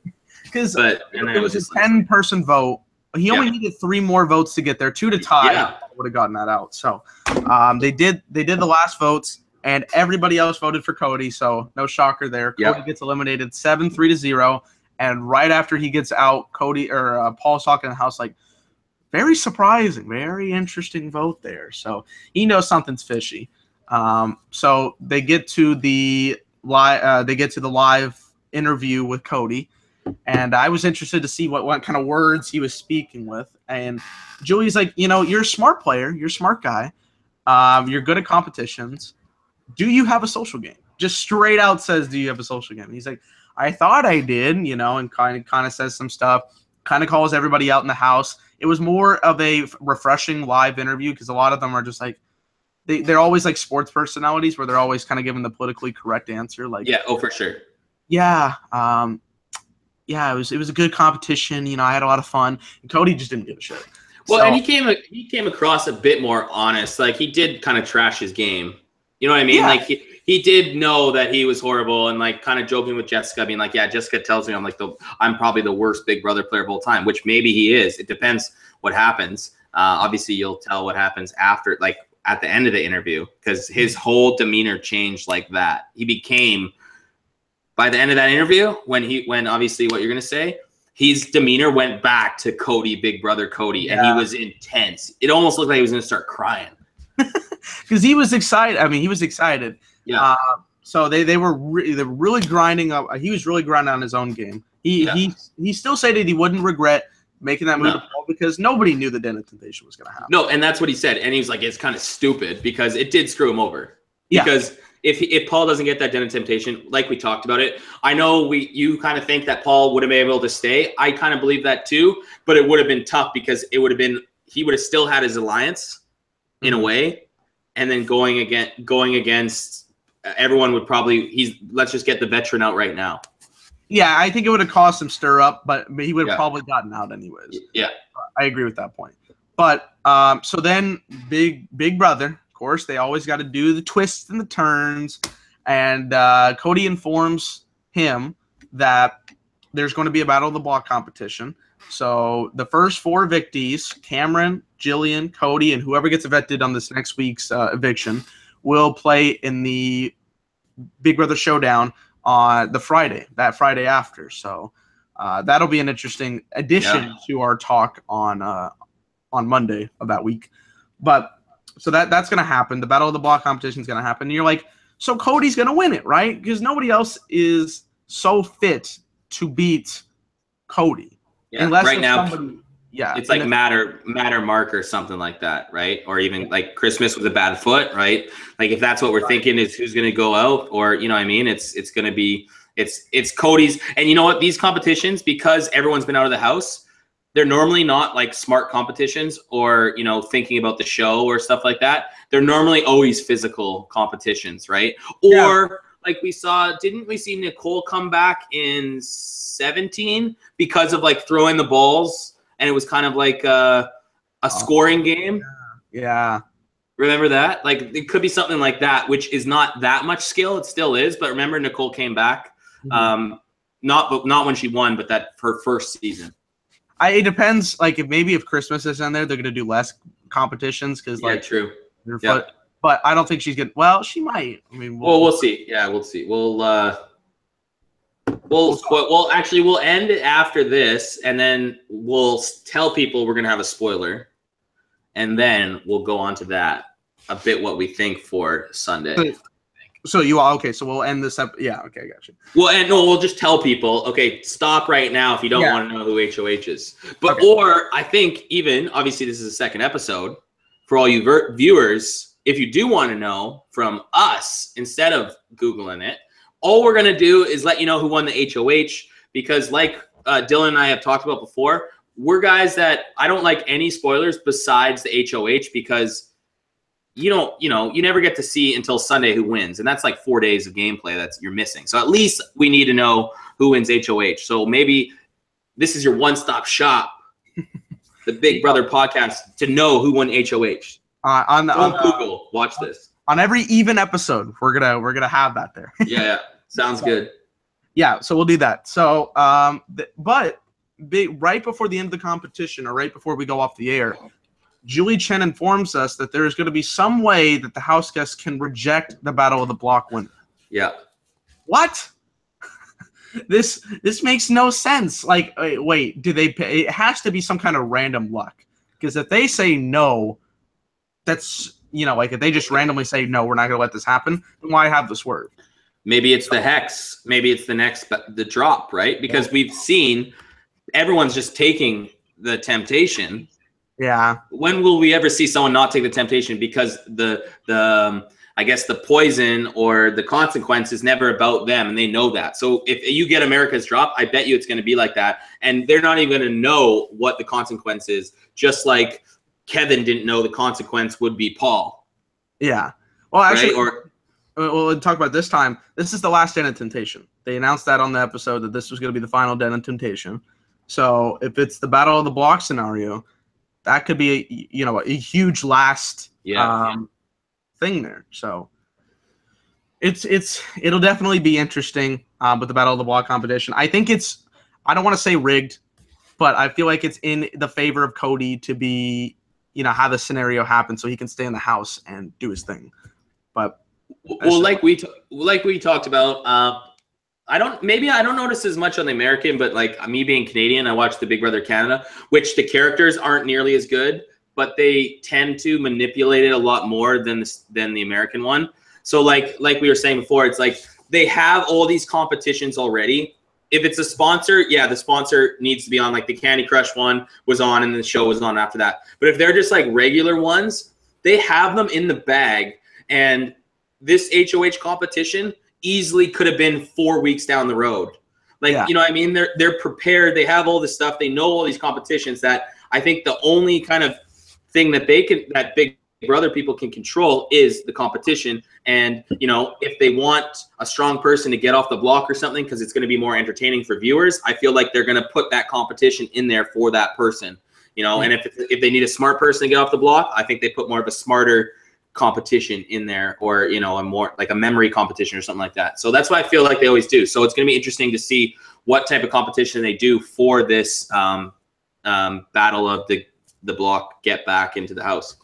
Because it was a 10-person vote. He only needed 3 more votes to get there, 2 to tie. Yeah. Would have gotten that out. So they did the last votes, and everybody else voted for Cody. So no shocker there. Cody gets eliminated 7-3-0. And right after he gets out, Paul's talking in the house like, very surprising, very interesting vote there. So he knows something's fishy. So they get to the live interview with Cody, and I was interested to see what kind of words he was speaking with. And Julie's like, you're a smart player, you're a smart guy, you're good at competitions. Do you have a social game? Just straight out says, do you have a social game? And he's like, I thought I did, and kind of says some stuff, kind of calls everybody out in the house. It was more of a refreshing live interview because a lot of them are just like, they're always like sports personalities where they're always kind of giving the politically correct answer. Like, for sure. Yeah. It was a good competition. I had a lot of fun. And Cody just didn't give a shit. Well, and he came across a bit more honest. Like he did kind of trash his game. You know what I mean? Yeah. Like he did know that he was horrible and like kind of joking with Jessica, being like, yeah, Jessica tells me I'm probably the worst Big Brother player of all time, which maybe he is. It depends what happens. Obviously, you'll tell what happens after, like at the end of the interview, because his whole demeanor changed like that. He became, by the end of that interview, when obviously what you're going to say, his demeanor went back to Cody, Big Brother Cody, and he was intense. It almost looked like he was going to start crying. Because he was excited. I mean, he was excited. Yeah. So they were really grinding up. He was really grinding on his own game. He still said that he wouldn't regret making that move to Paul because nobody knew the Den of Temptation was going to happen. No, and that's what he said. And he was like, it's kind of stupid because it did screw him over. Yeah. Because if Paul doesn't get that Den of Temptation, like we talked about it, I know you kind of think that Paul would have been able to stay. I kind of believe that too, but it would have been tough because he would have still had his alliance in a way, and then going against everyone would probably let's just get the veteran out right now. Yeah, I think it would have caused some stir up, but he would have probably gotten out anyways. Yeah, I agree with that point. But so then Big Brother, of course, they always got to do the twists and the turns, and Cody informs him that there's going to be a Battle of the Block competition. So the first 4 evictees, Cameron, Jillian, Cody, and whoever gets evicted on this next week's eviction will play in the Big Brother Showdown on that Friday after. So that'll be an interesting addition to our talk on Monday of that week. But so that's going to happen. The Battle of the Block competition is going to happen. And you're like, so Cody's going to win it, right? Because nobody else is so fit to beat Cody. Yeah, unless right now, it's like Matter Mark or something like that, right? Or even like Christmas with a bad foot, right? Like if that's what we're thinking is who's going to go out, or you know what I mean? It's going to be it's Cody's. And you know what? These competitions, because everyone's been out of the house, they're normally not like smart competitions or thinking about the show or stuff like that. They're normally always physical competitions, right? Or like didn't we see Nicole come back in 17 because of like throwing the balls, and it was kind of like a scoring game. Yeah. Remember that? Like, it could be something like that, which is not that much skill. It still is, but remember Nicole came back. Not when she won, but that her first season. It depends. Like, if Christmas is in there, they're gonna do less competitions because true. But I don't think she's gonna. Well, she might. I mean, we'll see. Yeah, we'll see. We'll end it after this, and then we'll tell people we're gonna have a spoiler, and then we'll go on to that a bit what we think for Sunday. So we'll end this up. Yeah, okay, gotcha. We'll just tell people, okay, stop right now if you don't want to know who HOH is. But or I think even obviously this is the second episode for all you viewers. If you do want to know from us instead of Googling it, all we're gonna do is let you know who won the HOH because, like Dylan and I have talked about before, we're guys that I don't like any spoilers besides the HOH because you never get to see until Sunday who wins, and that's like 4 days of gameplay you're missing. So at least we need to know who wins HOH. So maybe this is your one-stop shop, the Big Brother podcast, to know who won HOH. On Google, watch this. On every even episode, we're gonna have that there. Yeah, sounds good. Yeah, so we'll do that. So, but right before the end of the competition, or right before we go off the air, Julie Chen informs us that there is going to be some way that the house guests can reject the Battle of the Block winner. Yeah. What? This makes no sense. Like, wait, do they pay? It has to be some kind of random luck. Because if they say no, that's, like if they just randomly say, no, we're not going to let this happen, then why have the swerve? Maybe it's the hex. Maybe it's the drop, right? Because we've seen everyone's just taking the temptation. Yeah. When will we ever see someone not take the temptation? Because I guess the poison or the consequence is never about them, and they know that. So if you get America's drop, I bet you it's going to be like that, and they're not even going to know what the consequence is. Just like Kevin didn't know the consequence would be Paul. Yeah. Well, actually, we'll talk about this time. This is the last Den of Temptation. They announced that on the episode that this was going to be the final Den of Temptation. So if it's the Battle of the Block scenario, that could be a huge last thing there. So it'll definitely be interesting with the Battle of the Block competition. I think I don't want to say rigged, but I feel like it's in the favor of Cody to be have the scenario happen so he can stay in the house and do his thing. But like we talked about, I don't notice as much on the American, but like me being Canadian, I watch the Big Brother Canada, which the characters aren't nearly as good, but they tend to manipulate it a lot more than the American one. So like we were saying before, it's like they have all these competitions already. If it's a sponsor, the sponsor needs to be on. Like the Candy Crush one was on, and the show was on after that. But if they're just like regular ones, they have them in the bag. And this HOH competition easily could have been 4 weeks down the road. Like, you know what I mean? They're prepared. They have all this stuff. They know all these competitions that I think the only kind of thing that that Big Brother people can control is the competition. And, if they want a strong person to get off the block or something, because it's going to be more entertaining for viewers, I feel like they're going to put that competition in there for that person, and if they need a smart person to get off the block, I think they put more of a smarter competition in there, or a more like a memory competition or something like that. So that's what I feel like they always do. So it's going to be interesting to see what type of competition they do for this battle of the block get back into the house.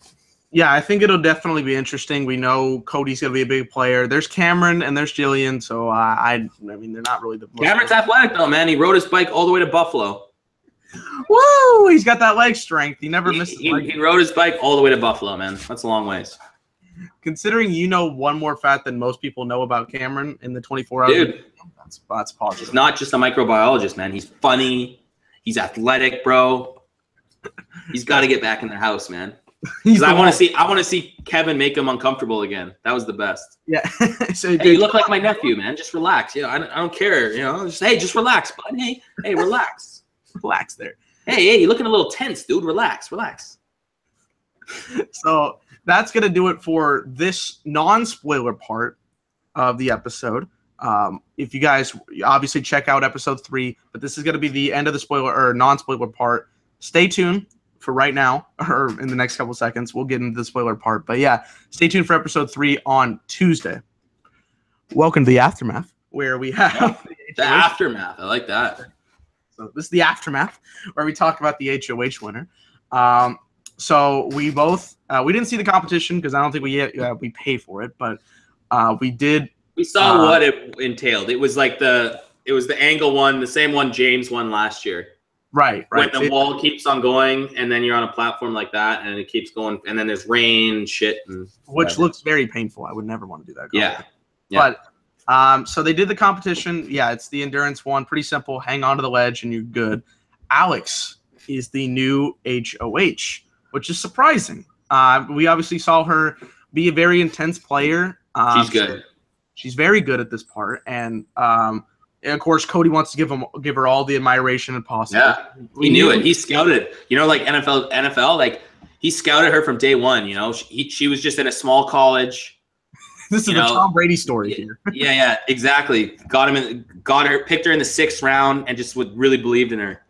Yeah, I think it'll definitely be interesting. We know Cody's going to be a big player. There's Cameron and there's Jillian, so I mean they're not really the most. Cameron's athletic though, man. He rode his bike all the way to Buffalo. Woo! He's got that leg strength. He never misses. He rode his bike all the way to Buffalo, man. That's a long ways. Considering one more fact than most people know about Cameron in the 24 hours. Dude, that's positive. He's not just a microbiologist, man. He's funny. He's athletic, bro. He's got to get back in the house, man. I want to see Kevin make him uncomfortable again. That was the best. Yeah. So, hey, you look like my nephew, man. Just relax. I don't care. Just relax, bud. Hey, relax. Relax there. Hey, you're looking a little tense, dude. Relax. So that's going to do it for this non-spoiler part of the episode. If you guys obviously check out episode 3, but this is going to be the end of the spoiler or non-spoiler part. Stay tuned for right now, or in the next couple seconds. We'll get into the spoiler part. But yeah, stay tuned for episode 3 on Tuesday. Welcome to the Aftermath, where we have the Aftermath. I like that. So this is the Aftermath, where we talk about the HOH winner. So we both we didn't see the competition because I don't think we pay for it, but we did. We saw what it entailed. It was like the angle one, the same one James won last year. Right. When the wall keeps on going, and then you're on a platform like that, and it keeps going, and then there's rain, shit, and which looks very painful. I would never want to do that. Yeah. But so they did the competition. Yeah, it's the endurance one. Pretty simple. Hang on to the ledge, and you're good. Alex is the new HOH, which is surprising. We obviously saw her be a very intense player. She's good. She's very good at this part, and of course, Cody wants to give her all the admiration possible. Yeah, he knew it. He scouted. Like NFL, like he scouted her from day one. She was just in a small college. This is a Tom Brady story here. Yeah, exactly. Got her, picked her in the 6th round, and just really believed in her.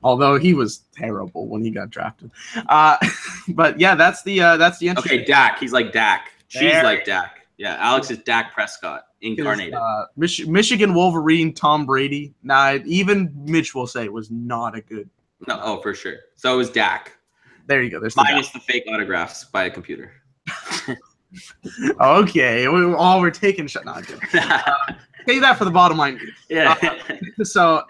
Although he was terrible when he got drafted. But yeah, that's the entry. Okay, Dak. He's like Dak. She's like Dak. Yeah, Alex is Dak Prescott incarnated. Michigan Wolverine Tom Brady. Nah, even Mitch will say it was not a good. No, oh, for sure. So it was Dak. There you go. There's minus the fake autographs by a computer. Okay, we're taking shot. No, say that for the bottom line. Yeah. So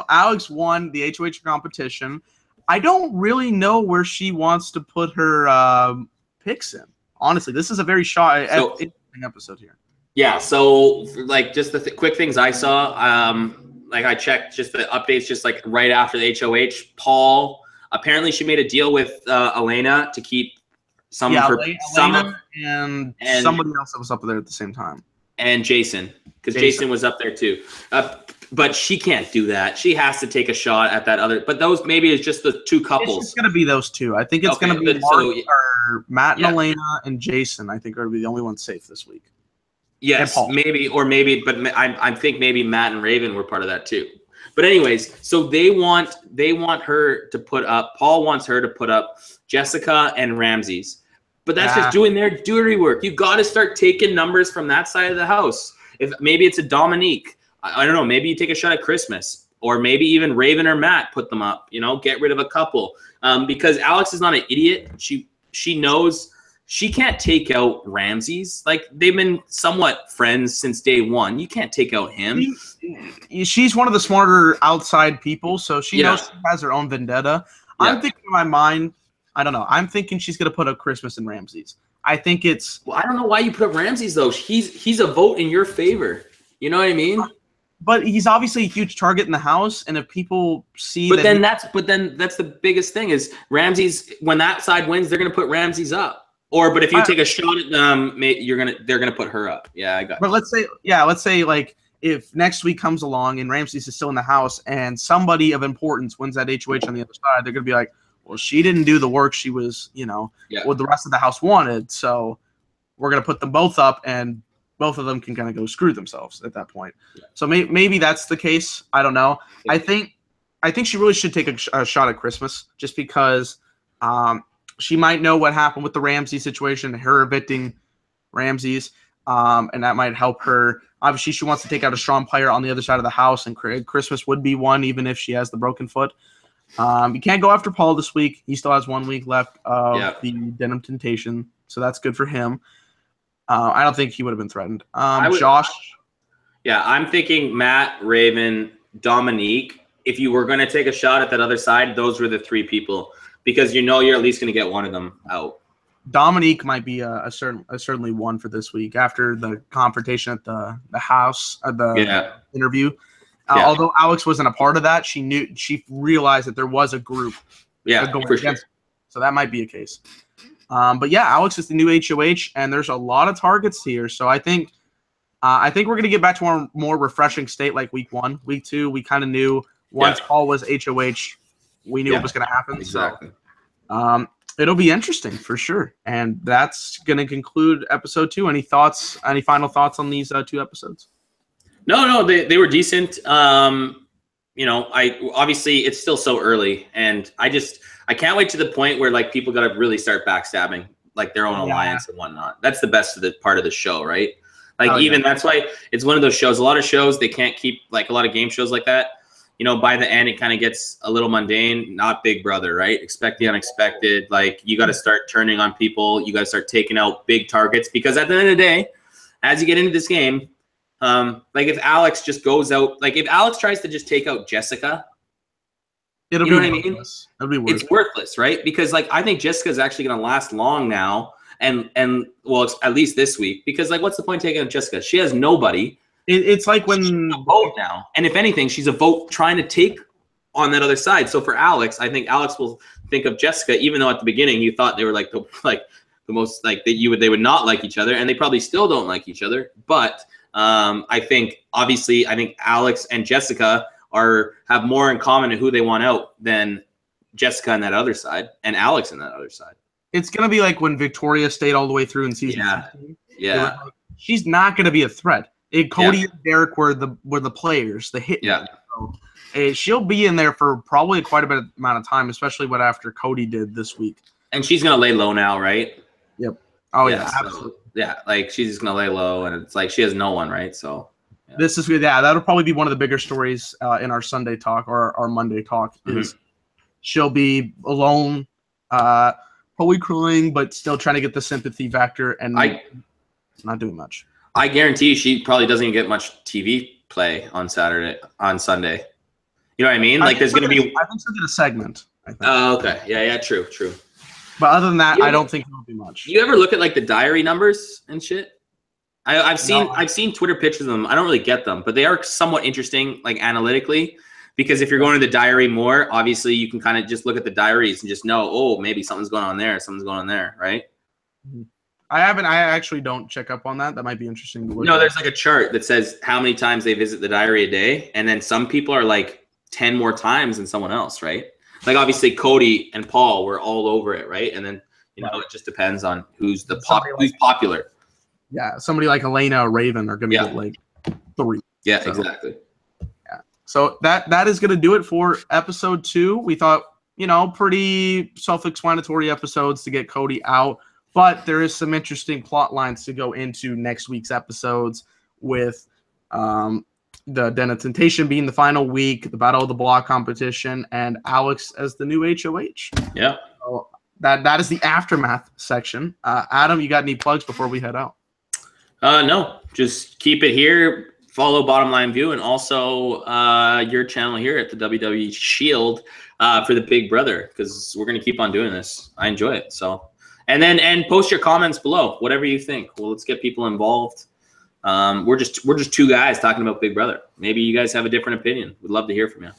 Alex won the HOH competition. I don't really know where she wants to put her picks in. Honestly, this is a very interesting episode here. Yeah. So like just the quick things I saw. Like I checked just the updates, just like right after the HOH. Paul apparently she made a deal with Elena to keep. Elena and somebody else that was up there at the same time. And Jason, because Jason was up there too. But she can't do that. She has to take a shot at that other. But those maybe is just the 2 couples. It's going to be those 2. I think it's going to be or Matt and Elena and Jason. I think are going to be the only ones safe this week. Yes, maybe, but I think maybe Matt and Raven were part of that too. But anyways, so they want her to put up. Paul wants her to put up Jessica and Ramsey's. But that's just doing their dirty work. You got to start taking numbers from that side of the house. If maybe it's a Dominique, I don't know. Maybe you take a shot at Christmas, or maybe even Raven or Matt put them up. Get rid of a couple. Because Alex is not an idiot. She knows she can't take out Ramsey's. Like they've been somewhat friends since day one. You can't take out him. She's one of the smarter outside people, so she knows she has her own vendetta. Yeah. I'm thinking in my mind. I don't know. I'm thinking she's going to put up Christmas and Ramsey's. I think it's... Well, I don't know why you put up Ramsey's, though. He's a vote in your favor. You know what I mean? But he's obviously a huge target in the house, and if people see that's the biggest thing is Ramsey's, when that side wins, they're going to put Ramsey's up. But if you take a shot at them, they're going to put her up. Yeah, I got it. But let's say like if next week comes along and Ramsey's is still in the house and somebody of importance wins that HOH on the other side, they're going to be like, well, she didn't do the work she was, what the rest of the house wanted. So we're going to put them both up and both of them can kind of go screw themselves at that point. Yeah. So maybe that's the case. I don't know. Yeah. I think she really should take a shot at Christmas just because she might know what happened with the Ramsey situation, her evicting Ramsey's, and that might help her. Obviously, she wants to take out a strong player on the other side of the house, and Christmas would be one, even if she has the broken foot. You can't go after Paul this week. He still has 1 week left of the Denim Temptation, so that's good for him. I don't think he would have been threatened. Josh? Yeah, I'm thinking Matt, Raven, Dominique. If you were going to take a shot at that other side, those were the 3 people because you're at least going to get one of them out. Dominique might be certainly one for this week after the confrontation at the house, the interview. Although Alex wasn't a part of that, she realized that there was a group going against her. So that might be a case. But yeah, Alex is the new HOH, and there's a lot of targets here. So I think we're going to get back to a more refreshing state like week 1. Week 2, we kind of knew once Paul was HOH, we knew what was going to happen. Exactly. So, it'll be interesting for sure. And that's going to conclude episode 2. Any final thoughts on these 2 episodes? No, they were decent. I obviously it's still so early, and I can't wait to the point where like people got to really start backstabbing like their own alliance and whatnot. That's the best of the part of the show, right? Like that's why it's one of those shows. A lot of shows they can't keep, like a lot of game shows like that. You know, by the end it kind of gets a little mundane. Not Big Brother, right? Expect the unexpected. Like you got to start turning on people. You got to start taking out big targets, because at the end of the day, as you get into this game, like if Alex just goes out, like if Alex tries to just take out Jessica, you know what I mean? It'll be worthless. It's worthless, right? Because like I think Jessica's actually going to last long now. And well, at least this week, because like, what's the point taking out Jessica? She has nobody. It's like when she's a vote now, and if anything, she's a vote trying to take on that other side. So for Alex, I think Alex will think of Jessica, even though at the beginning you thought they were like the most like they would not like each other, and they probably still don't like each other. But I think Alex and Jessica have more in common in who they want out than Jessica on that other side and Alex on that other side. It's gonna be like when Victoria stayed all the way through in season 16. Yeah. Like, she's not gonna be a threat. Cody and Derek were the players, the hit. Yeah. So, she'll be in there for probably quite a bit amount of time, especially what after Cody did this week. And she's gonna lay low now, right? Yep. Oh yeah, so, absolutely. Yeah, like she's just gonna lay low, and it's like she has no one, right? So this is that'll probably be one of the bigger stories in our Sunday talk or our Monday talk. Is she'll be alone. Probably crying, but still trying to get the sympathy factor and not doing much. I guarantee she probably doesn't even get much TV play on Sunday. You know what I mean? Like there's going to be. I think she'll get a segment. I think. Oh, okay. Yeah, true. But other than that, I don't think it'll be much. You ever look at like the diary numbers and shit? I've seen Twitter pictures of them. I don't really get them, but they are somewhat interesting, like analytically. Because if you're going to the diary more, obviously you can kind of just look at the diaries and just know, oh, maybe something's going on there, right? I actually don't check up on that. That might be interesting to look at. There's like a chart that says how many times they visit the diary a day, and then some people are like 10 more times than someone else, right? Like obviously Cody and Paul were all over it, right? And then it just depends on who's popular. Yeah, somebody like Elena or Raven are going to get like 3. Yeah, so. Exactly. So that is going to do it for episode 2. We thought, pretty self-explanatory episodes to get Cody out, but there is some interesting plot lines to go into next week's episodes with the Den of Temptation being the final week, the Battle of the Block competition, and Alex as the new HOH. Yeah. So that is the aftermath section. Adam, you got any plugs before we head out? No, just keep it here. Follow Bottom Line View, and also your channel here at the WWE Shield for the Big Brother, because we're going to keep on doing this. I enjoy it. So, and post your comments below, whatever you think. Well, let's get people involved. We're just 2 guys talking about Big Brother. Maybe you guys have a different opinion. We'd love to hear from you.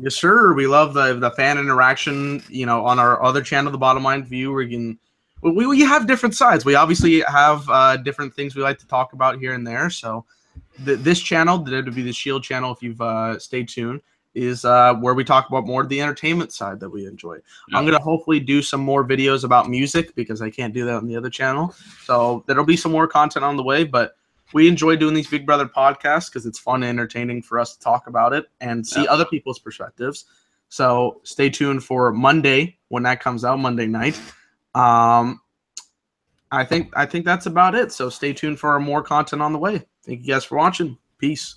Yes, sir. We love the fan interaction. On our other channel, the Bottom Line View, we have different sides. We obviously have different things we like to talk about here and there. So. This channel, the WWE Shield channel, if you've stayed tuned, is where we talk about more of the entertainment side that we enjoy. Yeah. I'm going to hopefully do some more videos about music because I can't do that on the other channel. So there'll be some more content on the way, but we enjoy doing these Big Brother podcasts because it's fun and entertaining for us to talk about it and see other people's perspectives. So stay tuned for Monday when that comes out, Monday night. I think that's about it. So stay tuned for more content on the way. Thank you guys for watching. Peace.